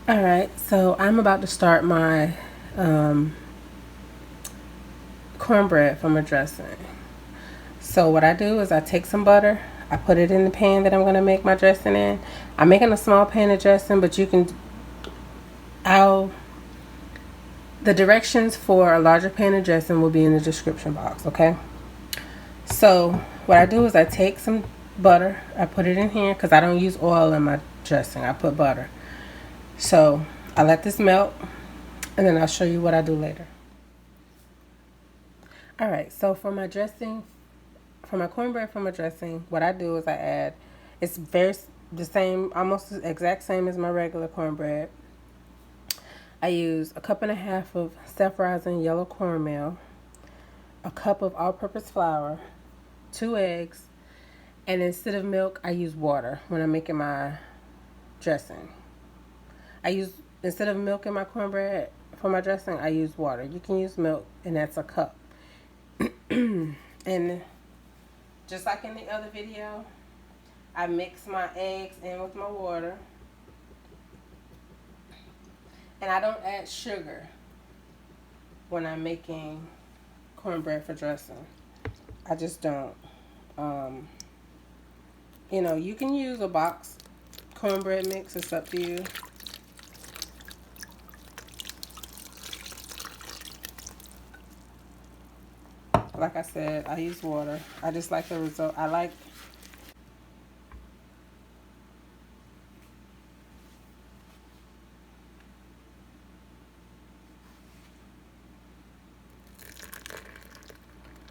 Alright, so I'm about to start my cornbread for my dressing. So what I do is I take some butter, I put it in the pan that I'm going to make my dressing in. I'm making a small pan of dressing, but I'll, the directions for a larger pan of dressing will be in the description box, okay? So what I do is I take some butter, I put it in here because I don't use oil in my dressing, I put butter. So I let this melt and then I'll show you what I do later. Alright, so for my dressing, for my cornbread for my dressing, what I do is I add, it's the same, almost the exact same as my regular cornbread. I use a cup and a half of self-rising yellow cornmeal, a cup of all-purpose flour, 2 eggs, and instead of milk, I use water when I'm making my dressing. Instead of milk in my cornbread for my dressing, I use water. You can use milk, and that's a cup. And just like in the other video, I mix my eggs in with my water. And I don't add sugar when I'm making cornbread for dressing. I just don't. You can use a box cornbread mix. It's up to you. Like I said, I use water. I just like the result.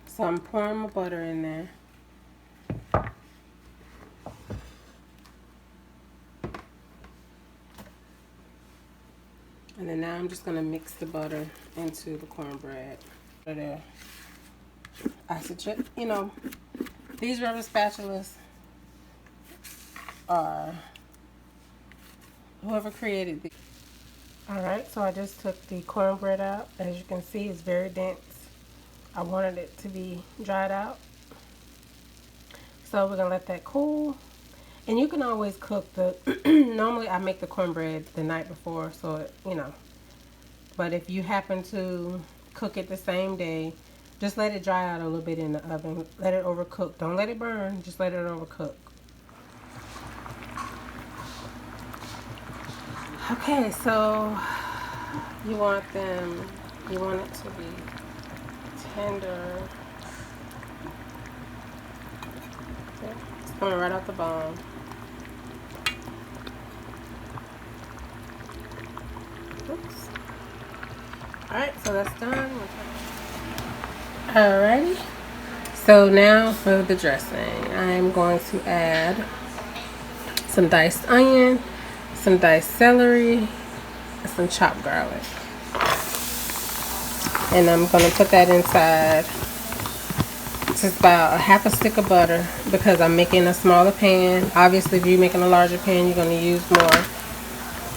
So I'm pouring my butter in there. And then now I'm just going to mix the butter into the cornbread. I suggest, these rubber spatulas are whoever created these. Alright, so I just took the cornbread out. As you can see, it's very dense. I wanted it to be dried out. So we're going to let that cool. And you can always cook normally I make the cornbread the night before, so, But if you happen to cook it the same day, just let it dry out a little bit in the oven. Let it overcook. Don't let it burn. Just let it overcook. Okay, so you want it to be tender. It's coming right out the bone. Oops. Alright, so that's done. Alrighty. So now for the dressing. I'm going to add some diced onion, some diced celery, and some chopped garlic. And I'm going to put that inside. This is about a half a stick of butter because I'm making a smaller pan. Obviously, if you're making a larger pan, you're going to use more.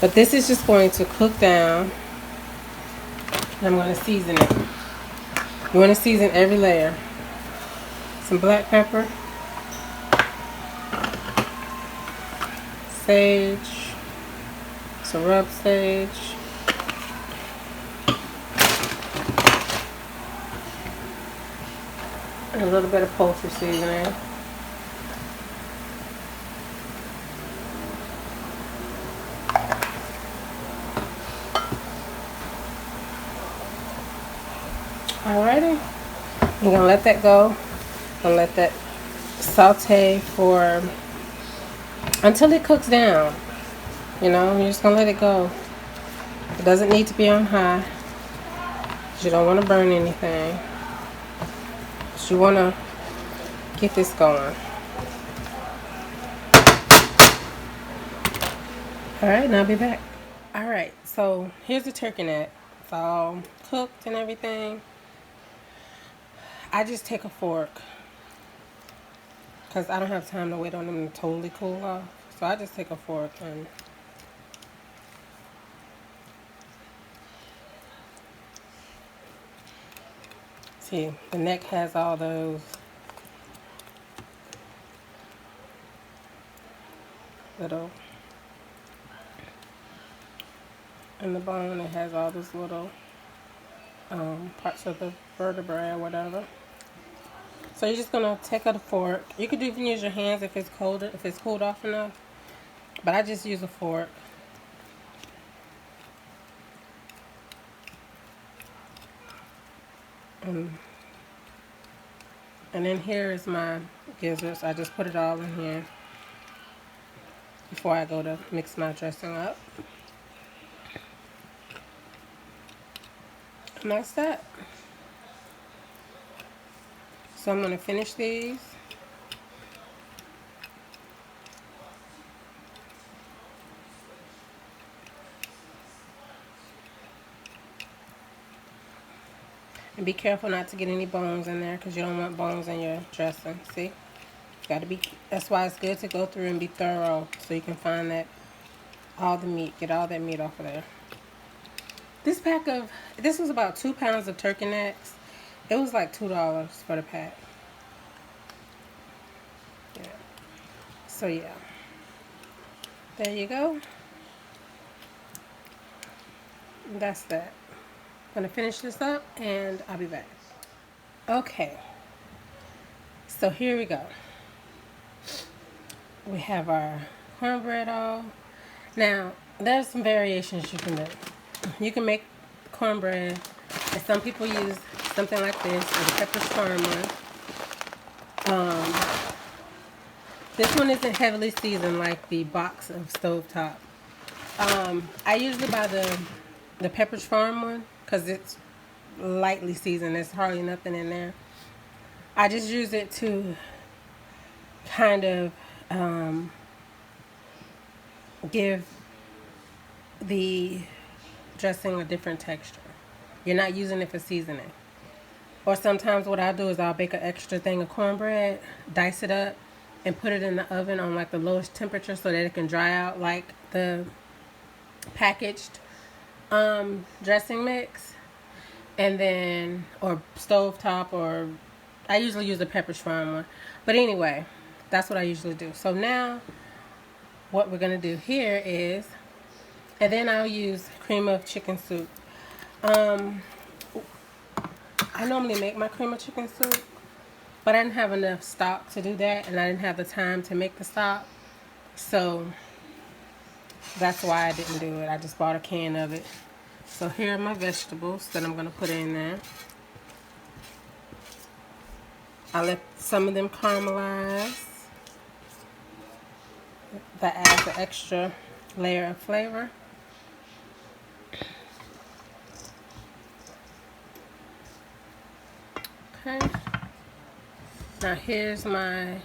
But this is just going to cook down. And I'm going to season it. You want to season every layer. Some black pepper, sage, some rub sage, and a little bit of poultry seasoning. Alrighty, you're gonna let that go. Gonna let that saute until it cooks down. You're just gonna let it go. It doesn't need to be on high. You don't want to burn anything. But you want to get this going. Alright, now I'll be back. Alright, so here's the turkey neck. It's all cooked and everything. I just take a fork because I don't have time to wait on them to totally cool off. So I just take a fork and see, the neck has all those little In the bone, it has all those little parts of the vertebrae or whatever. So you're just gonna take a fork. You could even use your hands if it's colder, if it's cooled off enough. But I just use a fork. And then here is my gizzards. I just put it all in here before I go to mix my dressing up. And that's that. So I'm going to finish these. And be careful not to get any bones in there because you don't want bones in your dressing. See? Gotta be, that's why it's good to go through and be thorough so you can find that all the meat, get all that meat off of there. This was about 2 pounds of turkey necks. It was like $2 for the pack. Yeah. So yeah. There you go. That's that. I'm gonna finish this up and I'll be back. Okay. So here we go. We have our cornbread all. Now, there's some variations you can make. You can make cornbread, and some people use something like this, or the Pepperidge Farm one. This one isn't heavily seasoned like the box of stovetop. I usually buy the Pepperidge Farm one because it's lightly seasoned. There's hardly nothing in there. I just use it to kind of give the dressing a different texture. You're not using it for seasoning. Or sometimes what I'll do is I'll bake an extra thing of cornbread, dice it up, and put it in the oven on like the lowest temperature so that it can dry out like the packaged dressing mix. And then, or stovetop, or I usually use the Pepperidge Farm one. But anyway, that's what I usually do. So now what we're going to do here is, and then I'll use cream of chicken soup. I normally make my cream of chicken soup, but I didn't have enough stock to do that, and I didn't have the time to make the stock. So that's why I didn't do it. I just bought a can of it. So here are my vegetables that I'm going to put in there. I let some of them caramelize. That adds an extra layer of flavor. Okay. Now here's my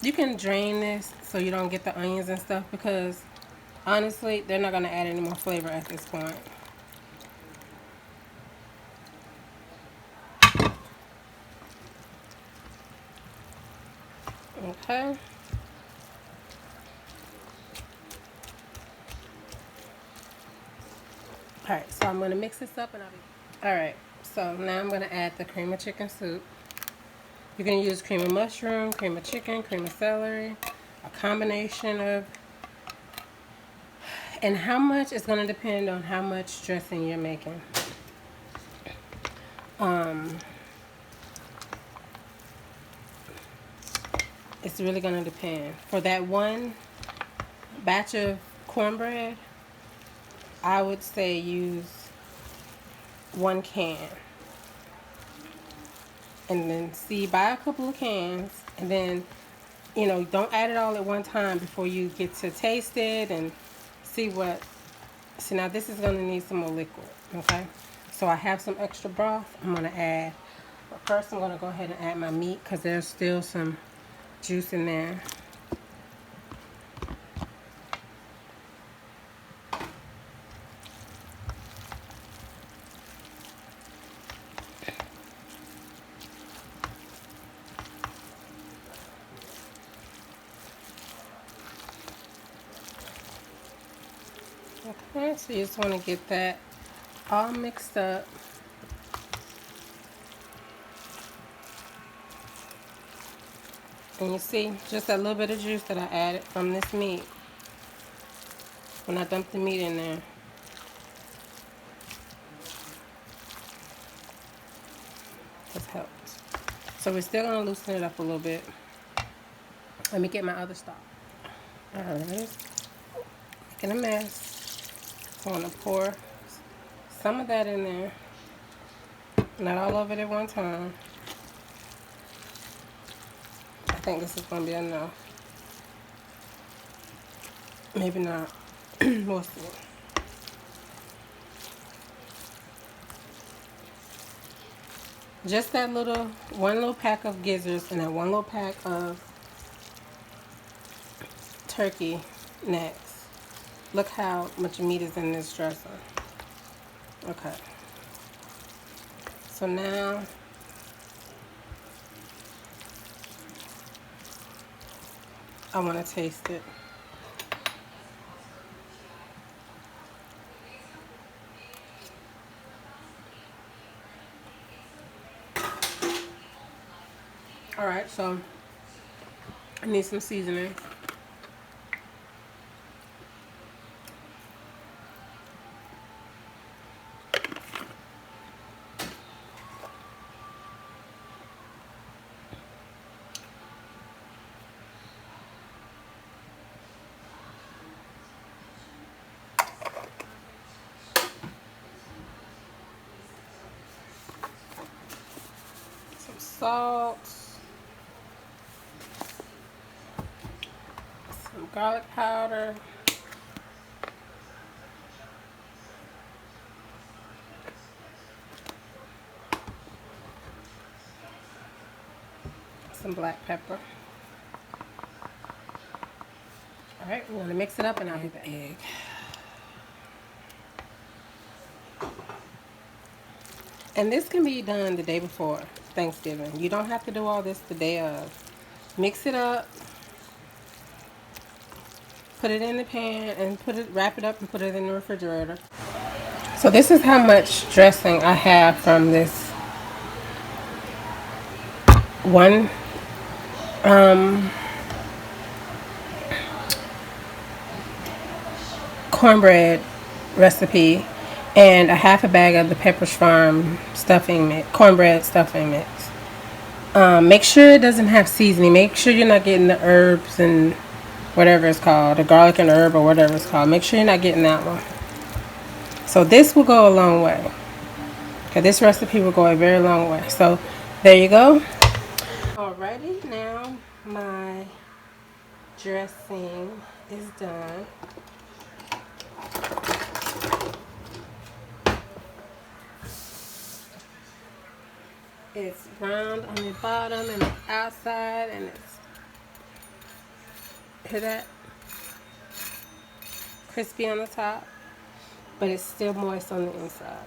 you can drain this so you don't get the onions and stuff, because honestly they're not going to add any more flavor at this point. Okay. Alright, so I'm going to mix this up and I'll be... Alright, so now I'm going to add the cream of chicken soup. You can use cream of mushroom, cream of chicken, cream of celery, a combination of... And how much is going to depend on how much dressing you're making. It's really going to depend. For that one batch of cornbread, I would say use 1 can. And then buy a couple of cans, and then, don't add it all at one time before you get to taste it and see what. See, now this is going to need some more liquid, okay? So I have some extra broth I'm going to add. But first I'm going to go ahead and add my meat because there's still some juice in there. Okay, so you just want to get that all mixed up. And you see, just that little bit of juice that I added from this meat when I dumped the meat in there. Has helped. So we're still gonna loosen it up a little bit. Let me get my other stock. Alright, making a mess. I want to pour some of that in there. Not all of it at one time. I think this is gonna be enough. Maybe not. We'll see. Just that one little pack of gizzards and that one little pack of turkey necks. Look how much meat is in this dressing. Okay. So now I want to taste it. Alright, so I need some seasoning. Some salt. Some garlic powder. Some black pepper. Alright, we're going to mix it up and I'll be back. Egg. And this can be done the day before Thanksgiving. You don't have to do all this the day of. Mix it up. Put it in the pan and wrap it up and put it in the refrigerator. So this is how much dressing I have from this one cornbread recipe and a half a bag of the Pepperidge Farm stuffing mix, cornbread stuffing mix. Make sure it doesn't have seasoning. Make sure you're not getting the herbs and whatever it's called, the garlic and herb or whatever it's called. Make sure you're not getting that one. So this will go a long way. Okay, this recipe will go a very long way. So there you go. Alrighty, now my dressing is done. It's browned on the bottom and the outside, and it's, hear that? Crispy on the top, but it's still moist on the inside.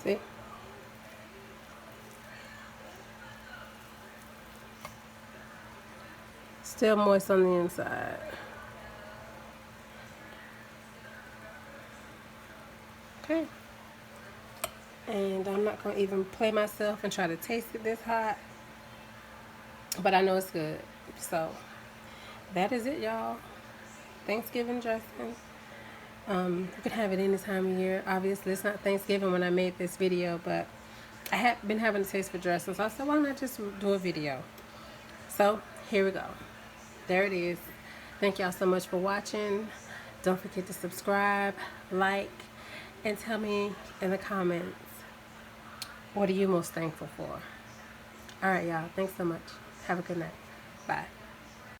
See? Still moist on the inside. Okay. And I'm not going to even play myself and try to taste it this hot. But I know it's good. So, that is it, y'all. Thanksgiving dressing. You can have it any time of year. Obviously, it's not Thanksgiving when I made this video, but I have been having a taste for dressing. So I said, why not just do a video? So, here we go. There it is. Thank y'all so much for watching. Don't forget to subscribe, like, and tell me in the comments, what are you most thankful for? All right, y'all. Thanks so much. Have a good night. Bye.